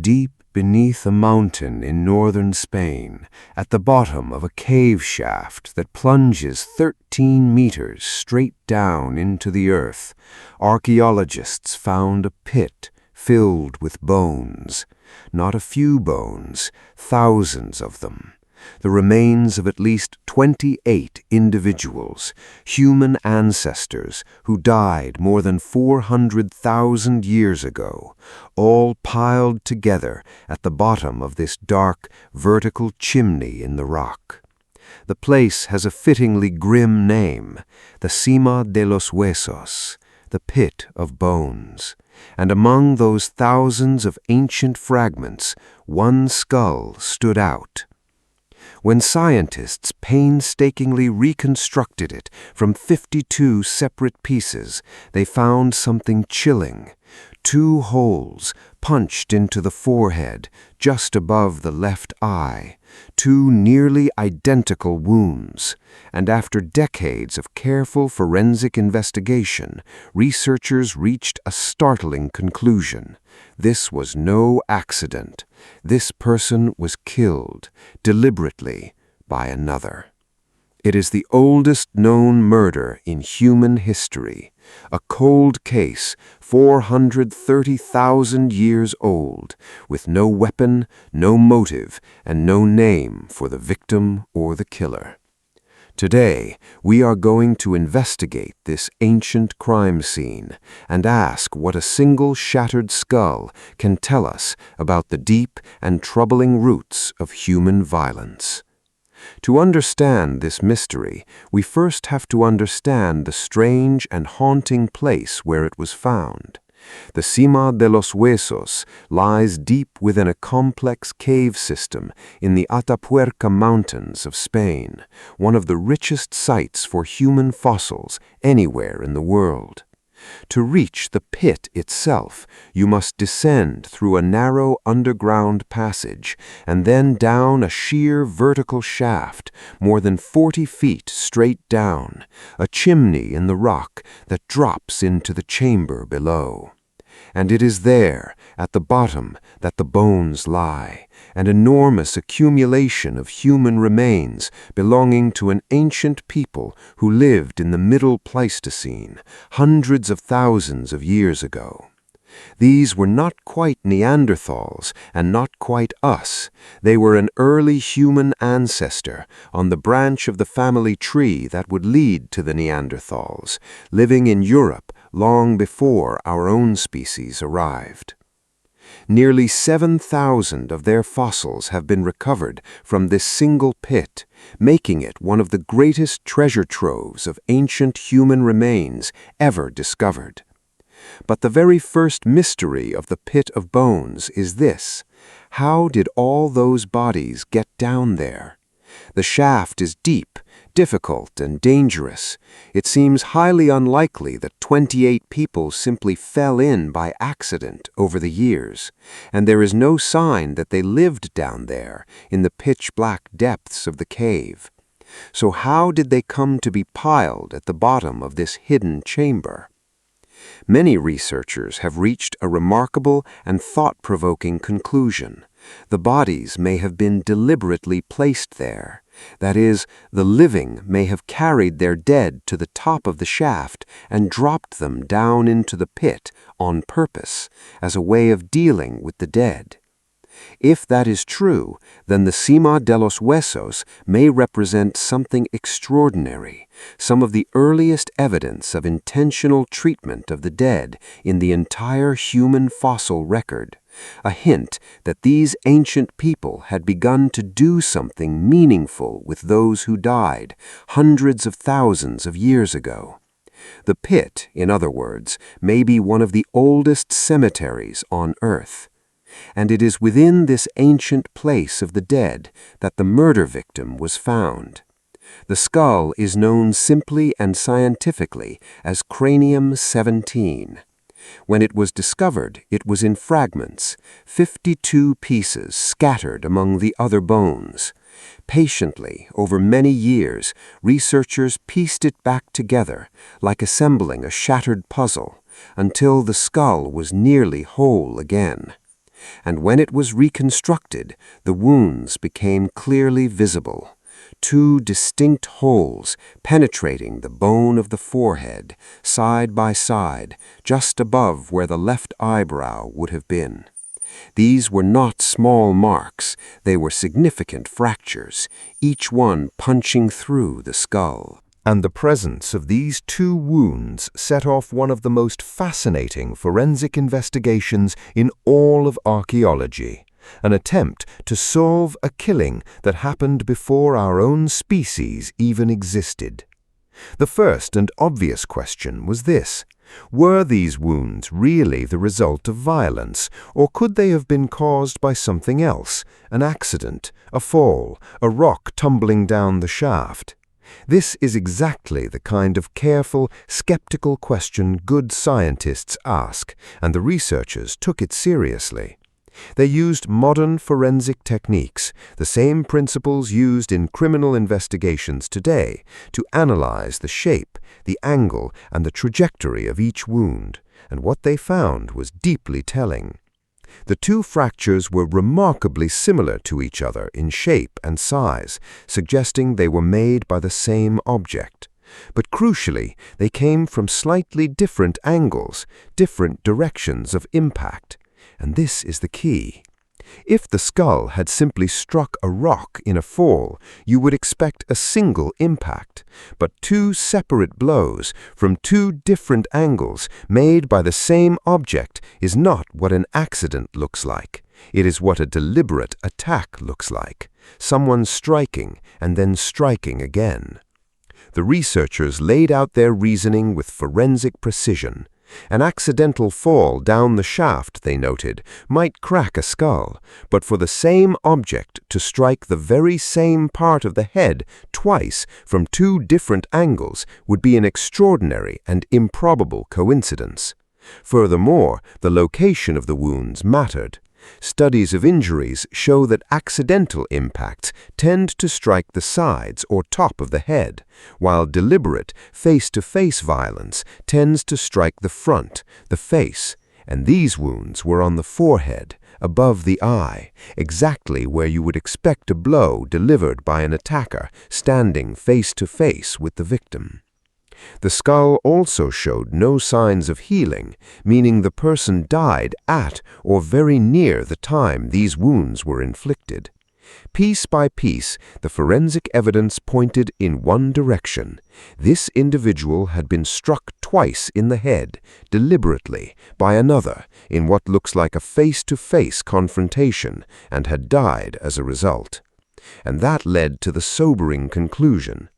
Deep beneath a mountain in northern Spain, at the bottom of a cave shaft that plunges 13 meters straight down into the earth, archaeologists found a pit filled with bones. Not a few bones, thousands of them. The remains of at least 28 individuals, human ancestors who died more than 400,000 years ago, all piled together at the bottom of this dark, vertical chimney in the rock. The place has a fittingly grim name, the Sima de los Huesos, the Pit of Bones. And among those thousands of ancient fragments, one skull stood out. When scientists painstakingly reconstructed it from 52 separate pieces, they found something chilling. 2 holes punched into the forehead, just above the left eye, 2 nearly identical wounds. And after decades of careful forensic investigation, researchers reached a startling conclusion. This was no accident. This person was killed, deliberately, by another. It is the oldest known murder in human history, a cold case 430,000 years old, with no weapon, no motive, and no name for the victim or the killer. Today, we are going to investigate this ancient crime scene and ask what a single shattered skull can tell us about the deep and troubling roots of human violence. To understand this mystery, we first have to understand the strange and haunting place where it was found. The Sima de los Huesos lies deep within a complex cave system in the Atapuerca Mountains of Spain, one of the richest sites for human fossils anywhere in the world. To reach the pit itself, you must descend through a narrow underground passage and then down a sheer vertical shaft more than 40 feet straight down, a chimney in the rock that drops into the chamber below. And it is there, at the bottom, that the bones lie, an enormous accumulation of human remains belonging to an ancient people who lived in the Middle Pleistocene, hundreds of thousands of years ago. These were not quite Neanderthals and not quite us. They were an early human ancestor on the branch of the family tree that would lead to the Neanderthals, living in Europe long before our own species arrived. Nearly 7,000 of their fossils have been recovered from this single pit, making it one of the greatest treasure troves of ancient human remains ever discovered. But the very first mystery of the Pit of Bones is this: how did all those bodies get down there? The shaft is deep, difficult, and dangerous. It seems highly unlikely that 28 people simply fell in by accident over the years, and there is no sign that they lived down there in the pitch-black depths of the cave. So how did they come to be piled at the bottom of this hidden chamber? Many researchers have reached a remarkable and thought-provoking conclusion. The bodies may have been deliberately placed there. That is, the living may have carried their dead to the top of the shaft and dropped them down into the pit on purpose, as a way of dealing with the dead. If that is true, then the Sima de los Huesos may represent something extraordinary, some of the earliest evidence of intentional treatment of the dead in the entire human fossil record, a hint that these ancient people had begun to do something meaningful with those who died hundreds of thousands of years ago. The pit, in other words, may be one of the oldest cemeteries on Earth. And it is within this ancient place of the dead that the murder victim was found. The skull is known simply and scientifically as cranium 17. When it was discovered, it was in fragments, 52 pieces scattered among the other bones. Patiently, over many years, researchers pieced it back together, like assembling a shattered puzzle, until the skull was nearly whole again. and when it was reconstructed, the wounds became clearly visible. Two distinct holes penetrating the bone of the forehead, side by side, just above where the left eyebrow would have been. These were not small marks, they were significant fractures, each one punching through the skull. And the presence of these two wounds set off one of the most fascinating forensic investigations in all of archaeology, an attempt to solve a killing that happened before our own species even existed. The first and obvious question was this: were these wounds really the result of violence, or could they have been caused by something else, an accident, a fall, a rock tumbling down the shaft? This is exactly the kind of careful, skeptical question good scientists ask, and the researchers took it seriously. They used modern forensic techniques, the same principles used in criminal investigations today, to analyze the shape, the angle, and the trajectory of each wound, and what they found was deeply telling. The two fractures were remarkably similar to each other in shape and size, suggesting they were made by the same object. But crucially, they came from slightly different angles, different directions of impact. And this is the key. If the skull had simply struck a rock in a fall, you would expect a single impact, but two separate blows from two different angles made by the same object is not what an accident looks like. It is what a deliberate attack looks like, someone striking and then striking again. The researchers laid out their reasoning with forensic precision. An accidental fall down the shaft, they noted, might crack a skull, but for the same object to strike the very same part of the head twice from two different angles would be an extraordinary and improbable coincidence. Furthermore, the location of the wounds mattered. Studies of injuries show that accidental impacts tend to strike the sides or top of the head, while deliberate, face-to-face violence tends to strike the front, the face, and these wounds were on the forehead, above the eye, exactly where you would expect a blow delivered by an attacker standing face-to-face with the victim. The skull also showed no signs of healing, meaning the person died at or very near the time these wounds were inflicted. Piece by piece, the forensic evidence pointed in one direction. This individual had been struck twice in the head, deliberately, by another, in what looks like a face-to-face confrontation, and had died as a result. And that led to the sobering conclusion.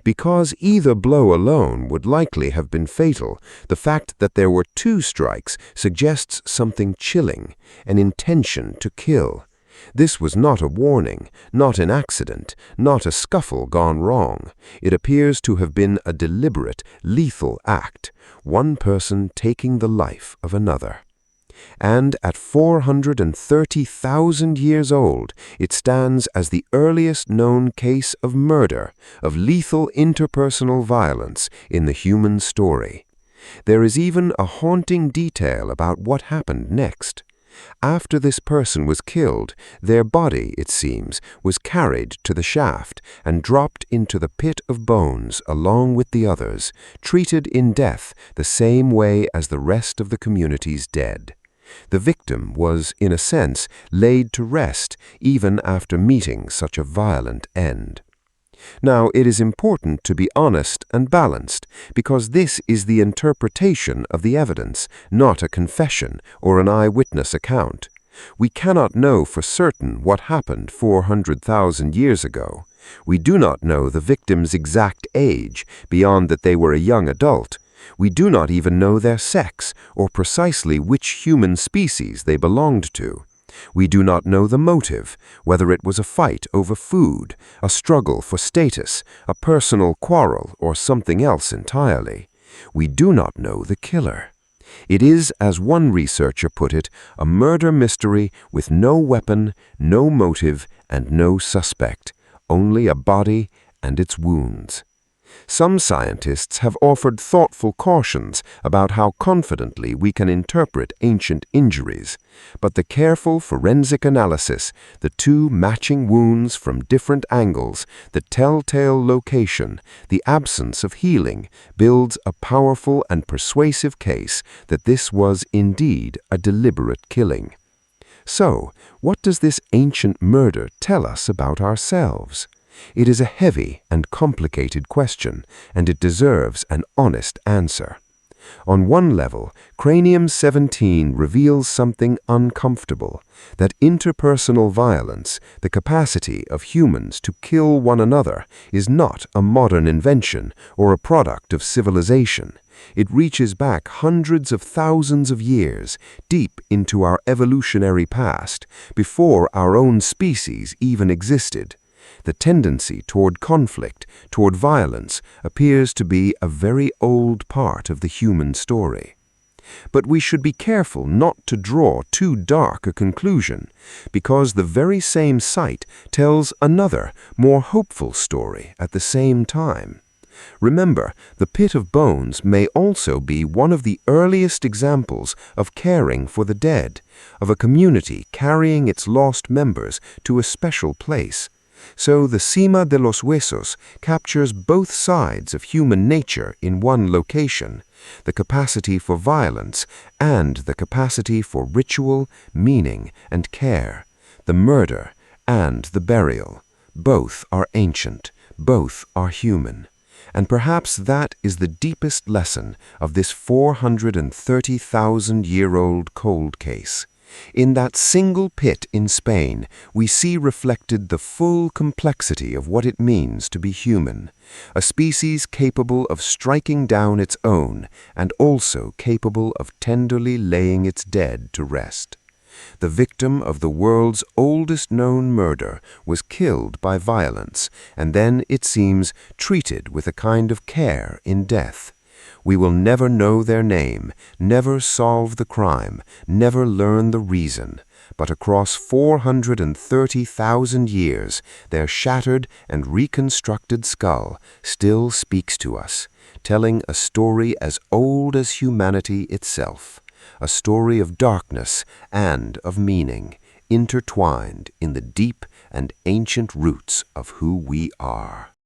Because either blow alone would likely have been fatal, the fact that there were two strikes suggests something chilling, an intention to kill. This was not a warning, not an accident, not a scuffle gone wrong. It appears to have been a deliberate, lethal act, one person taking the life of another. And at 430,000 years old, it stands as the earliest known case of murder, of lethal interpersonal violence in the human story. There is even a haunting detail about what happened next. After this person was killed, their body, it seems, was carried to the shaft and dropped into the pit of bones along with the others, treated in death the same way as the rest of the community's dead. The victim was, in a sense, laid to rest even after meeting such a violent end. Now, it is important to be honest and balanced, because this is the interpretation of the evidence, not a confession or an eyewitness account. We cannot know for certain what happened 400,000 years ago. We do not know the victim's exact age, beyond that they were a young adult. We do not even know their sex, or precisely which human species they belonged to. We do not know the motive, whether it was a fight over food, a struggle for status, a personal quarrel, or something else entirely. We do not know the killer. It is, as one researcher put it, a murder mystery with no weapon, no motive, and no suspect, only a body and its wounds. Some scientists have offered thoughtful cautions about how confidently we can interpret ancient injuries, but the careful forensic analysis, the two matching wounds from different angles, the telltale location, the absence of healing, builds a powerful and persuasive case that this was indeed a deliberate killing. So, what does this ancient murder tell us about ourselves? It is a heavy and complicated question, and it deserves an honest answer. On one level, Cranium 17 reveals something uncomfortable, that interpersonal violence, the capacity of humans to kill one another, is not a modern invention or a product of civilization. It reaches back hundreds of thousands of years, deep into our evolutionary past, before our own species even existed. The tendency toward conflict, toward violence, appears to be a very old part of the human story. But we should be careful not to draw too dark a conclusion, because the very same site tells another, more hopeful story at the same time. Remember, the Pit of Bones may also be one of the earliest examples of caring for the dead, of a community carrying its lost members to a special place. So the Cima de los Huesos captures both sides of human nature in one location, the capacity for violence and the capacity for ritual, meaning, and care, the murder and the burial. Both are ancient, both are human. And perhaps that is the deepest lesson of this 430,000-year-old cold case. In that single pit in Spain, we see reflected the full complexity of what it means to be human, a species capable of striking down its own and also capable of tenderly laying its dead to rest. The victim of the world's oldest known murder was killed by violence and then, it seems, treated with a kind of care in death. We will never know their name, never solve the crime, never learn the reason, but across 430,000 years, their shattered and reconstructed skull still speaks to us, telling a story as old as humanity itself, a story of darkness and of meaning, intertwined in the deep and ancient roots of who we are.